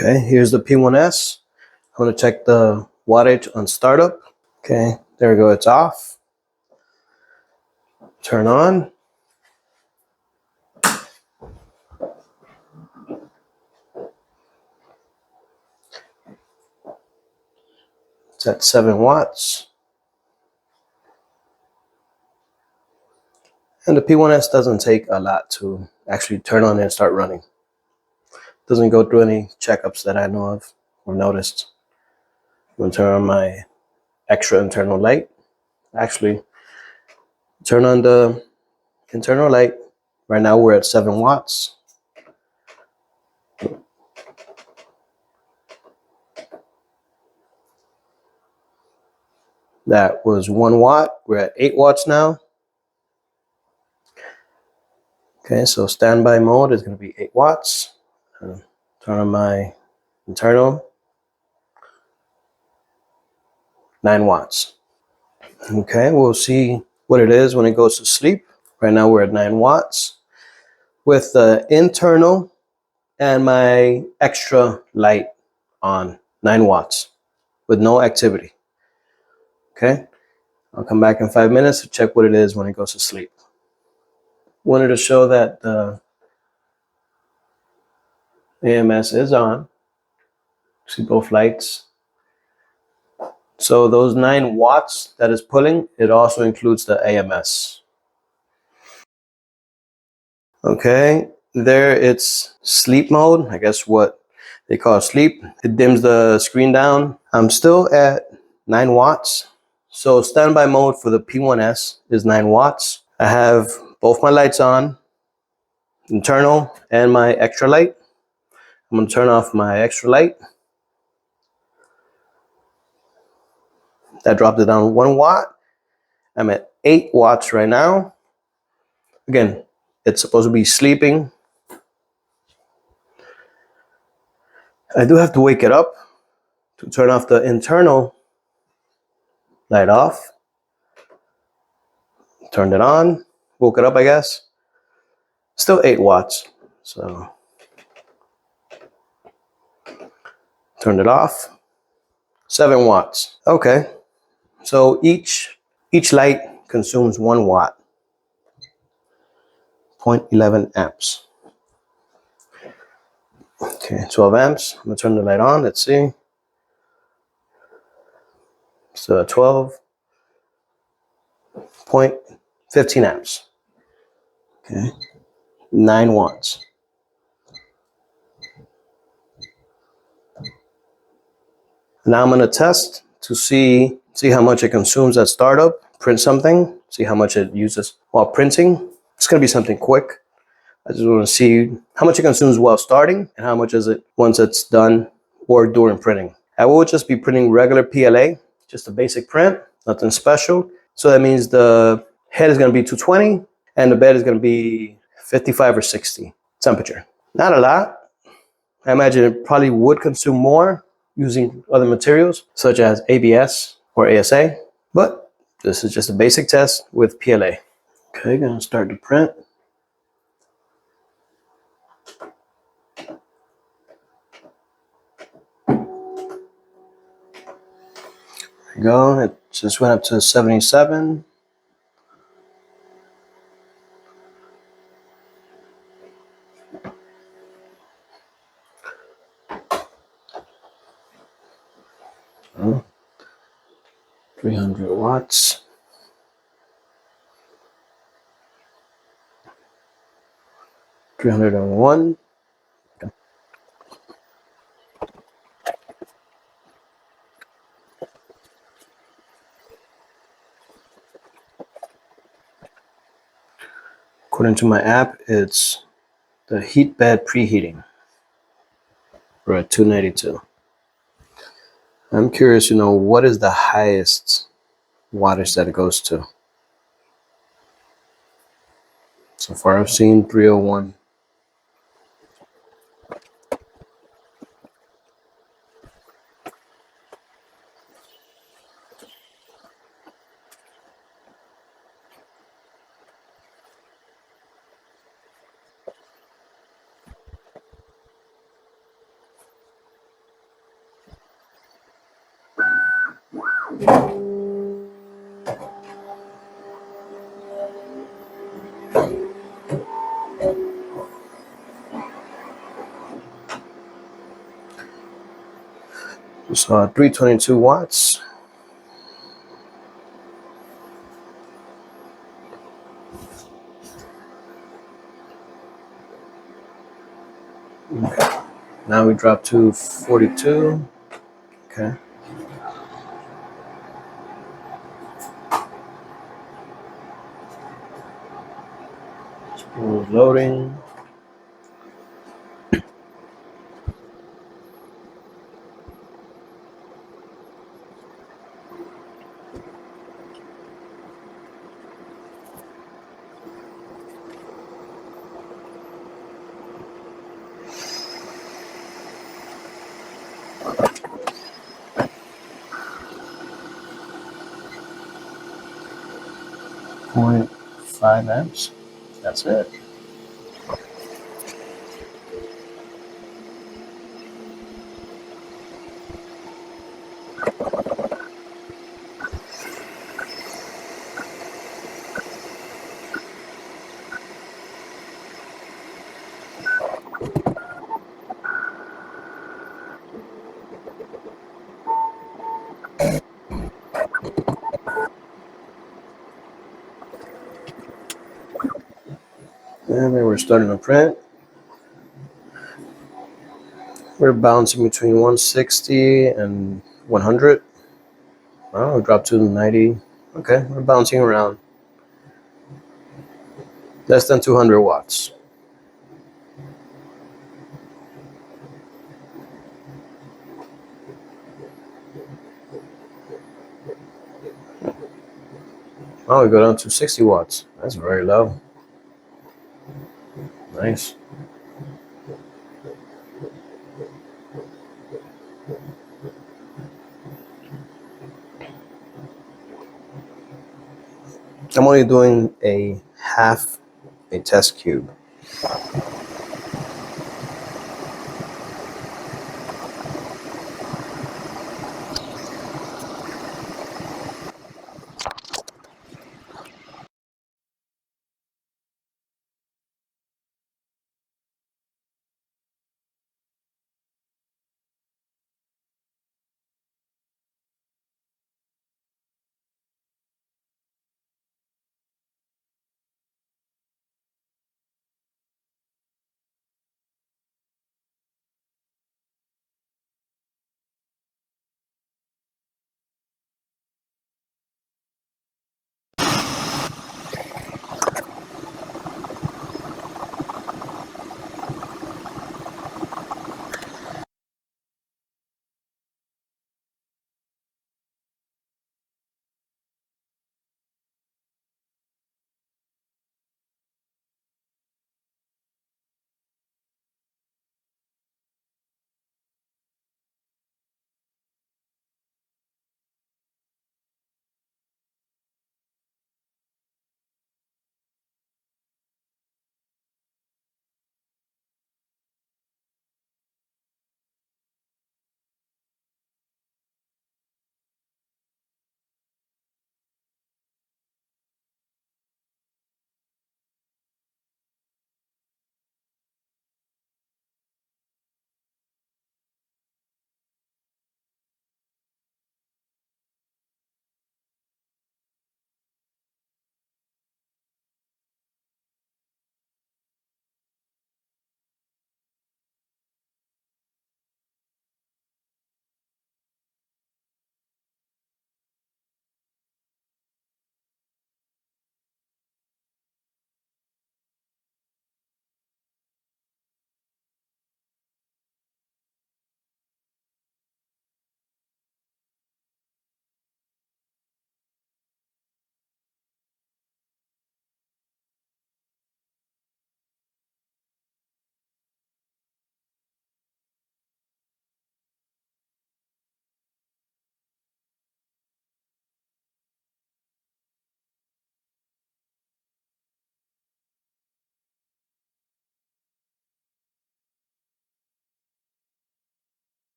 Okay, here's the P1S. I'm going to check the wattage on startup. Okay, there we go, it's off. Turn on. It's at 7 watts. And the P1S doesn't take a lot to actually turn on and start running. Doesn't go through any checkups that I know of or noticed. I'm going to turn on my extra internal light. Actually, turn on the internal light. Right now we're at 7 watts. That was 1 watt. We're at 8 watts now. Okay, so standby mode is going to be 8 watts. Turn on my internal, 9 watts. Okay, we'll see what it is when it goes to sleep. Right now we're at 9 watts with the internal and my extra light on 9 watts with no activity. Okay, I'll come back in 5 minutes to check what it is when it goes to sleep. Wanted to show that the AMS is on. See both lights. So those 9 watts that is pulling, it also includes the AMS. Okay, there it's sleep mode, I guess what they call sleep. It dims the screen down. I'm still at 9 watts. So standby mode for the P1S is 9 watts. I have both my lights on, internal and my extra light. I'm going to turn off my extra light. That dropped it down 1 watt. I'm at 8 watts right now. Again, it's supposed to be sleeping. I do have to wake it up to turn off the internal light off. Turned it on, woke it up, I guess. Still 8 watts. So turned it off. 7 watts. Okay. So each light consumes 1 watt. 0.11 amps. Okay, 12 amps. I'm gonna turn the light on. Let's see. So 12.15 amps. Okay. 9 watts. Now I'm gonna test to see how much it consumes at startup. Print something. See how much it uses while printing. It's gonna be something quick. I just want to see how much it consumes while starting and how much is it once it's done or during printing. I will just be printing regular PLA, just a basic print, nothing special. So that means the head is going to be 220 and the bed is going to be 55 or 60 temperature. Not a lot. I imagine it probably would consume more using other materials such as ABS or ASA, but this is just a basic test with PLA. Okay, going to start the print. Go. It just went up to 77. Oh, 300 watts. 301. According to my app, it's the heat bed preheating. We're at 292. I'm curious, what is the highest wattage that it goes to? So far I've seen 301. So 322 watts. Okay. Now we drop to 42. Okay. Spool loading. Point 5 amps. That's it. And then we're starting to print. We're bouncing between 160 and 100. Oh, we dropped to 90. Okay, we're bouncing around. Less than 200 watts. Oh, we go down to 60 watts. That's very low. Nice. I'm only doing a half a test cube.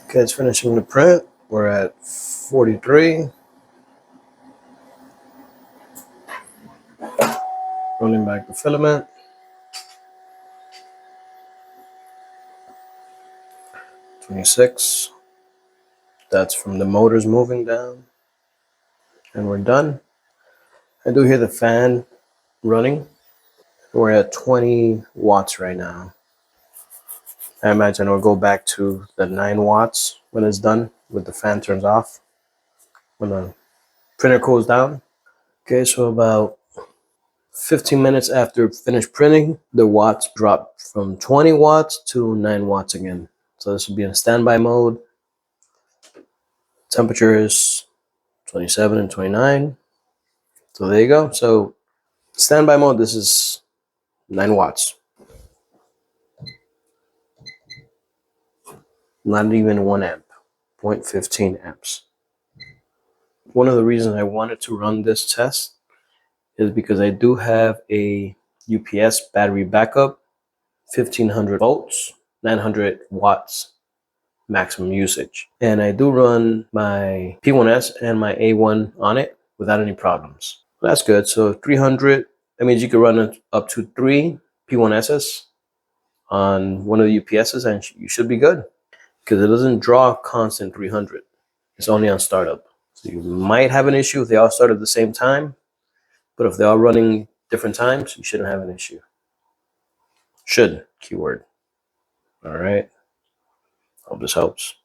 Okay, it's finishing the print. We're at 43. Rolling back the filament. 26. That's from the motors moving down. And we're done. I do hear the fan running. We're at 20 watts right now. I imagine it'll go back to the 9 watts when it's done, when the fan turns off, when the printer cools down. Okay, so about 15 minutes after finished printing, the watts drop from 20 watts to 9 watts again. So this will be in standby mode. Temperature is 27 and 29. So there you go. So standby mode, this is 9 watts. Not even 1 amp, 0.15 amps. One of the reasons I wanted to run this test is because I do have a UPS battery backup, 1500 volts, 900 watts maximum usage. And I do run my P1S and my A1 on it without any problems. That's good. So 300, that means you can run it up to 3 P1Ss on one of the UPSs and you should be good because it doesn't draw constant 300. It's only on startup. So you might have an issue if they all start at the same time, but if they are running different times, you shouldn't have an issue. Should, keyword. All right. Hope this helps.